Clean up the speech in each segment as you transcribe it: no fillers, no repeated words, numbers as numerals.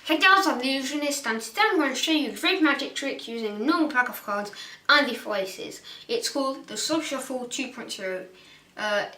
Hey guys, I'm the Illusionist, and today I'm going to show you a great magic trick using a normal pack of cards and the faces. It's called the Slop Shuffle 2.0.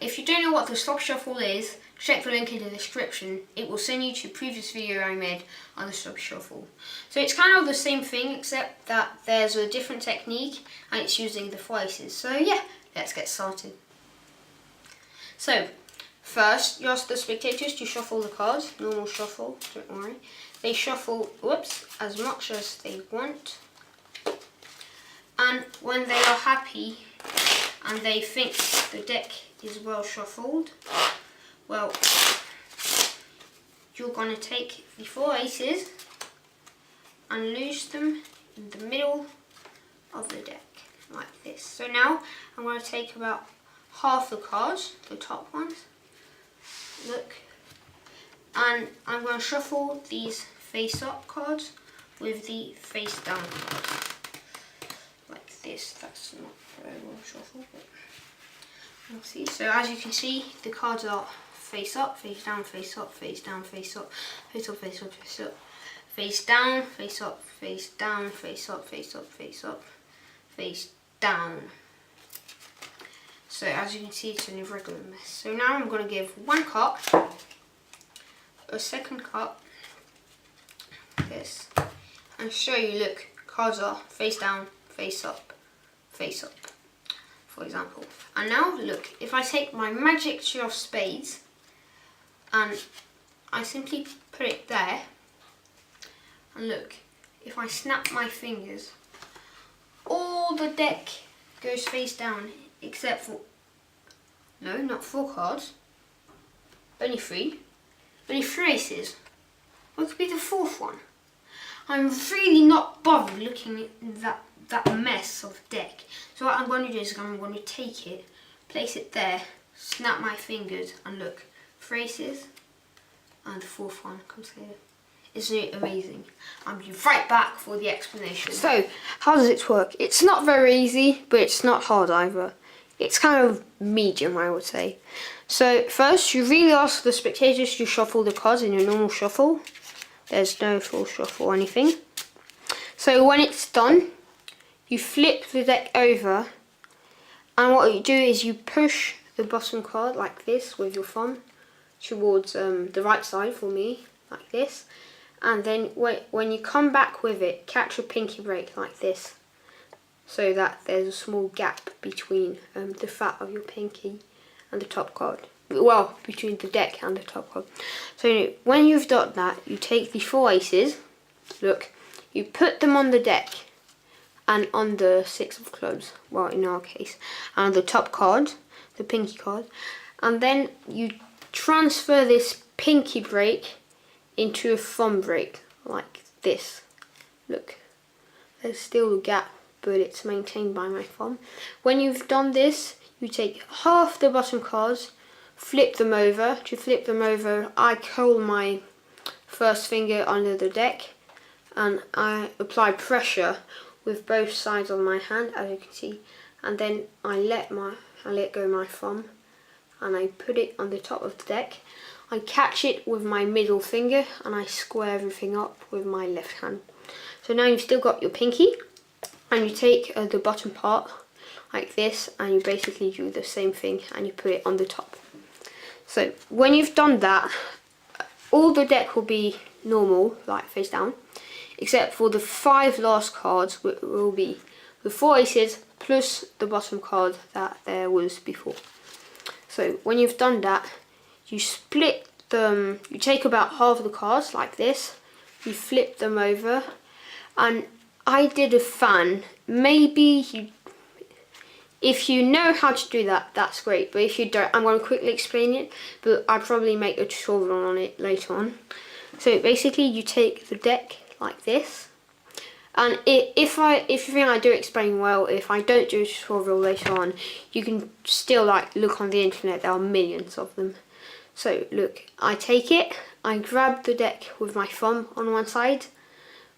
If you don't know what the Slop Shuffle is, check the link in the description. It will send you to a previous video I made on the Slop Shuffle. So it's kind of the same thing, except that there's a different technique and it's using the faces. So yeah, let's get started. So first, you ask the spectators to shuffle the cards, normal shuffle, don't worry. They shuffle, as much as they want. And when they are happy and they think the deck is well shuffled, well, you're going to take the 4 aces and loose them in the middle of the deck, like this. So now I'm going to take about half the cards, the top ones, look, and I'm going to shuffle these face up cards with the face down cards, like this. That's not very well shuffled, but we'll see. So as you can see, the cards are face up, face down, face up, face down, face up, face up, face up, face up, face down, face up, face down, face up, face up, face up, face down. So as you can see, it's an irregular mess. So now I'm going to give one cut, a second cut, this, and show you, look, cards are face down, face up, for example. And now look, if I take my magic two of spades and I simply put it there, and look, if I snap my fingers, all the deck goes face down except for, no, not 4 cards, only 3 aces. What could be the 4th one? I'm really not bothered looking at that mess of deck. So what I'm going to do is I'm going to take it, place it there, snap my fingers, and look, 3 aces, and the 4th one comes here. Isn't it amazing? I'll be right back for the explanation. So, how does it work? It's not very easy, but it's not hard either. It's kind of medium, I would say. So first, you really ask the spectators to shuffle the cards in your normal shuffle. There's no full shuffle or anything. So when it's done, you flip the deck over, and what you do is you push the bottom card like this with your thumb towards the right side for me, like this. And then when you come back with it, catch a pinky break like this, so that there's a small gap between the fat of your pinky and the top card. Well, between the deck and the top card. So when you've done that, you take the 4 aces, look, you put them on the deck and on the 6 of clubs, well in our case, and the top card, the pinky card, and then you transfer this pinky break into a thumb break, like this. Look, there's still a gap, but it's maintained by my thumb. When you've done this, you take half the bottom cards, flip them over. To flip them over, I curl my first finger under the deck and I apply pressure with both sides of my hand, as you can see, and then I let go my thumb and I put it on the top of the deck. I catch it with my middle finger and I square everything up with my left hand. So now you've still got your pinky, and you take the bottom part like this, and you basically do the same thing and you put it on the top. So when you've done that, all the deck will be normal, like face down, except for the 5 last cards, which will be the 4 aces plus the bottom card that there was before. So when you've done that, you split them, you take about half of the cards like this, you flip them over, and I did a fan. Maybe if you know how to do that, that's great, but if you don't, I'm going to quickly explain it, but I'll probably make a tutorial on it later on. So basically you take the deck like this, and if you think I do explain well, if I don't do a tutorial later on, you can still like look on the internet, there are millions of them. So look, I take it, I grab the deck with my thumb on one side,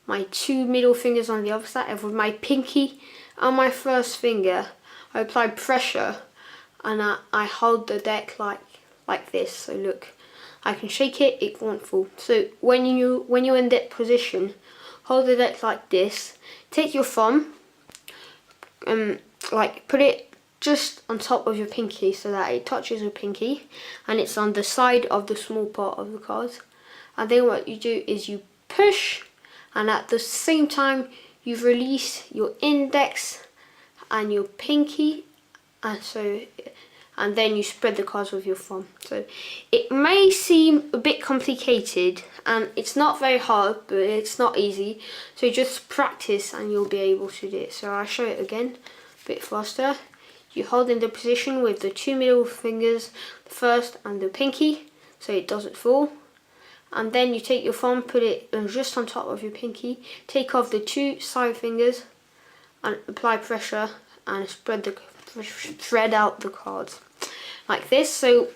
my 2 middle fingers on the other side, and with my pinky and my first finger, I apply pressure and I hold the deck like this. So look, I can shake it, it won't fall. So when you're in that position, hold the deck like this. Take your thumb, like put it just on top of your pinky so that it touches your pinky, and it's on the side of the small part of the card. And then what you do is you push, and at the same time you release your index and your pinky, and then you spread the cards with your thumb. So it may seem a bit complicated, and it's not very hard, but it's not easy. So just practice and you'll be able to do it. So I'll show it again a bit faster. You hold in the position with the 2 middle fingers, the first and the pinky, so it doesn't fall. And then you take your thumb, put it just on top of your pinky, take off the 2 side fingers and apply pressure and spread out the cards like this. So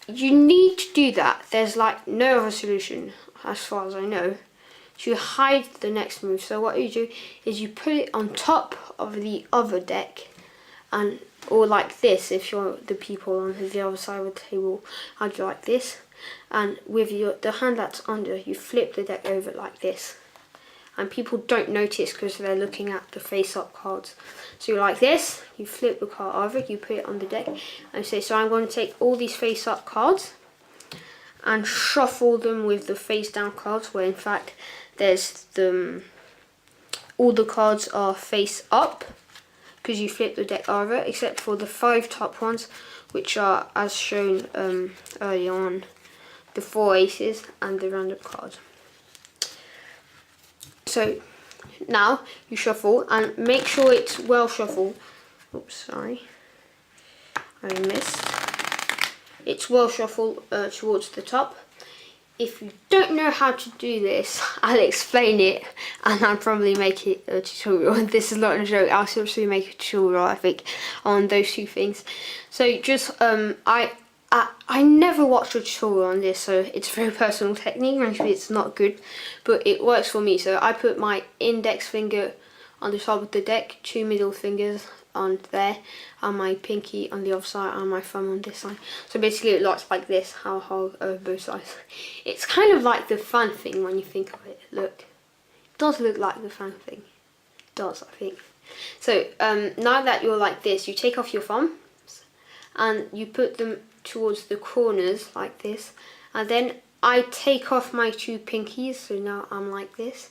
you need to do that. There's like no other solution as far as I know to hide the next move. So what you do is you put it on top of the other deck, and or like this if you're the people on the other side of the table. I'd do like this, and with the hand that's under, you flip the deck over like this, and people don't notice because they're looking at the face-up cards. So you're like this, you flip the card over, you put it on the deck, and say, so I'm going to take all these face-up cards and shuffle them with the face-down cards, where in fact there's all the cards are face-up because you flip the deck over, except for the 5 top ones, which are as shown early on, the 4 aces and the random card. So now you shuffle and make sure it's well shuffled. Oops, sorry, I missed. It's well shuffled towards the top. If you don't know how to do this, I'll explain it, and I'll probably make it a tutorial. This is not a joke, I'll seriously make a tutorial, I think, on those 2 things. So just, I never watched a tutorial on this, so it's a very personal technique. Maybe it's not good, but it works for me. So I put my index finger on the top of the deck, 2 middle fingers on there, and my pinky on the other side, and my thumb on this side. So basically it looks like this. I'll hold over both sides. It's kind of like the fan thing when you think of it. Look, it does look like the fan thing. It does, I think. So now that you're like this, you take off your thumbs and you put them towards the corners like this, and then I take off my 2 pinkies, so now I'm like this,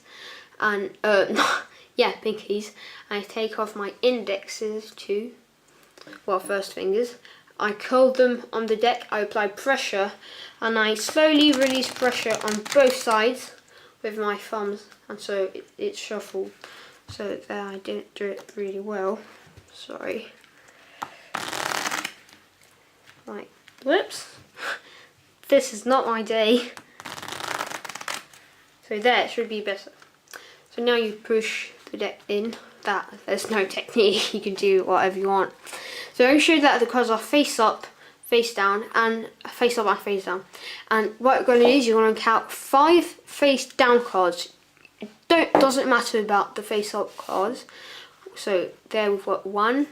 and yeah, pinkies. I take off my indexes too, well, first fingers. I curl them on the deck, I apply pressure, and I slowly release pressure on both sides with my thumbs, and so it's shuffled. So there, I didn't do it really well, sorry. Like, whoops, this is not my day. So there, it should be better. So now you push the deck in. There's no technique, you can do whatever you want. So I showed that the cards are face up, face down, and face up and face down. And what you're going to do is you're going to count 5 face down cards. It doesn't matter about the face up cards. So there we've got 1,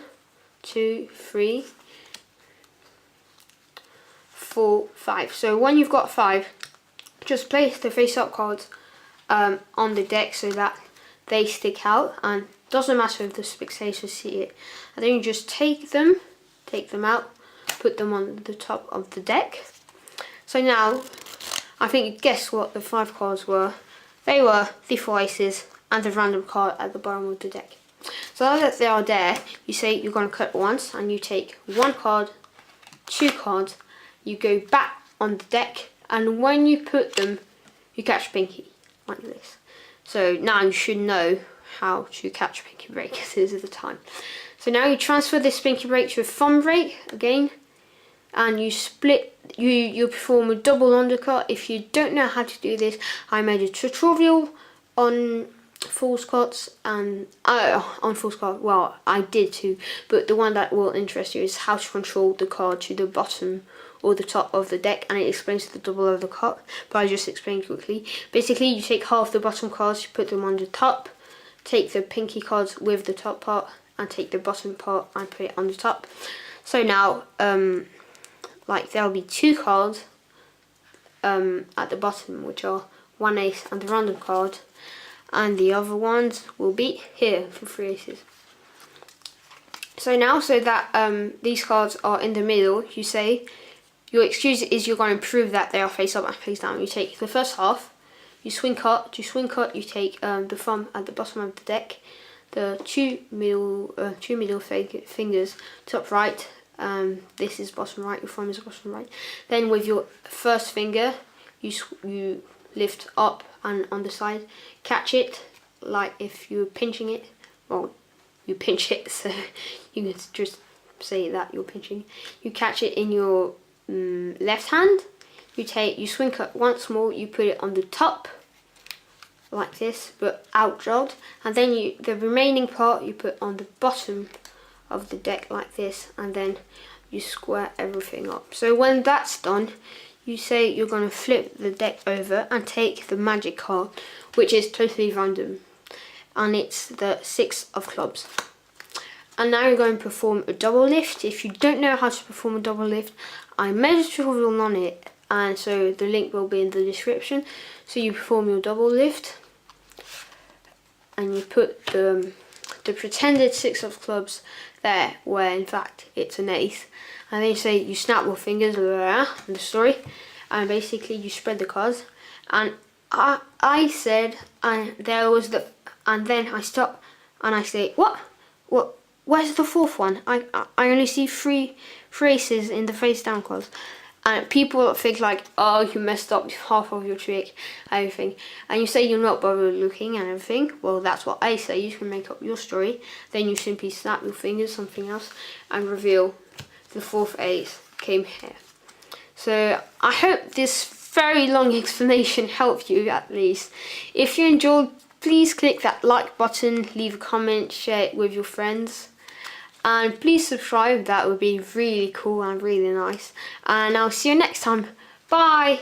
2, 3, 4, 5. So when you've got 5, just place the face up cards on the deck so that they stick out, and doesn't matter if the spectators see it. And then you just take them out, put them on the top of the deck. So now I think you guessed what the 5 cards were. They were the 4 aces and the random card at the bottom of the deck. So now that they are there, you say you're going to cut once, and you take 1 card, 2 cards, you go back on the deck, and when you put them, you catch pinky like this. So now you should know how to catch pinky break, because this is the time. So now you transfer this pinky break to a thumb break again, and you split, you perform a double undercut. If you don't know how to do this, I made a tutorial on false cuts, and on false card, well, I did too, but the one that will interest you is how to control the card to the bottom or the top of the deck, and it explains the double undercut, but I just explained quickly. Basically, you take half the bottom cards, you put them on the top, take the pinky cards with the top part, and take the bottom part and put it on the top. So now, like, there'll be 2 cards at the bottom, which are 1 ace and the random card, and the other ones will be here for 3 aces. So now, so that these cards are in the middle, you say your excuse is you're going to prove that they are face up and face down. You take the first half, you swing cut, you take the thumb at the bottom of the deck, the two middle fingers top right, this is bottom right, your thumb is bottom right. Then with your first finger, you lift up and on the side, catch it like if you're pinching it. Well, you pinch it, so you can just say that you're pinching. You catch it in your left hand. You swing cut once more. You put it on the top like this, but out jogged, and then the remaining part you put on the bottom of the deck like this, and then you square everything up. So when that's done, you say you're going to flip the deck over and take the magic card, which is totally random, and it's the 6 of clubs. And now you're going to perform a double lift. If you don't know how to perform a double lift, I made a tutorial on it, and so the link will be in the description. So you perform your double lift, and you put the pretended 6 of clubs there, where in fact it's an ace. And then you say you snap your fingers, in the story, and basically you spread the cards. And I said, and there was the, and then I stop and I say, what? Where's the 4th one? I only see three aces in the face down cards. And people think like, oh, you messed up half of your trick, everything. And you say you're not bothered looking and everything. Well, that's what I say. You can make up your story. Then you simply snap your fingers, something else, and reveal the 4th ace came here. So I hope this very long explanation helped you at least. If you enjoyed, please click that like button, leave a comment, share it with your friends. And please subscribe, that would be really cool and really nice. And I'll see you next time. Bye!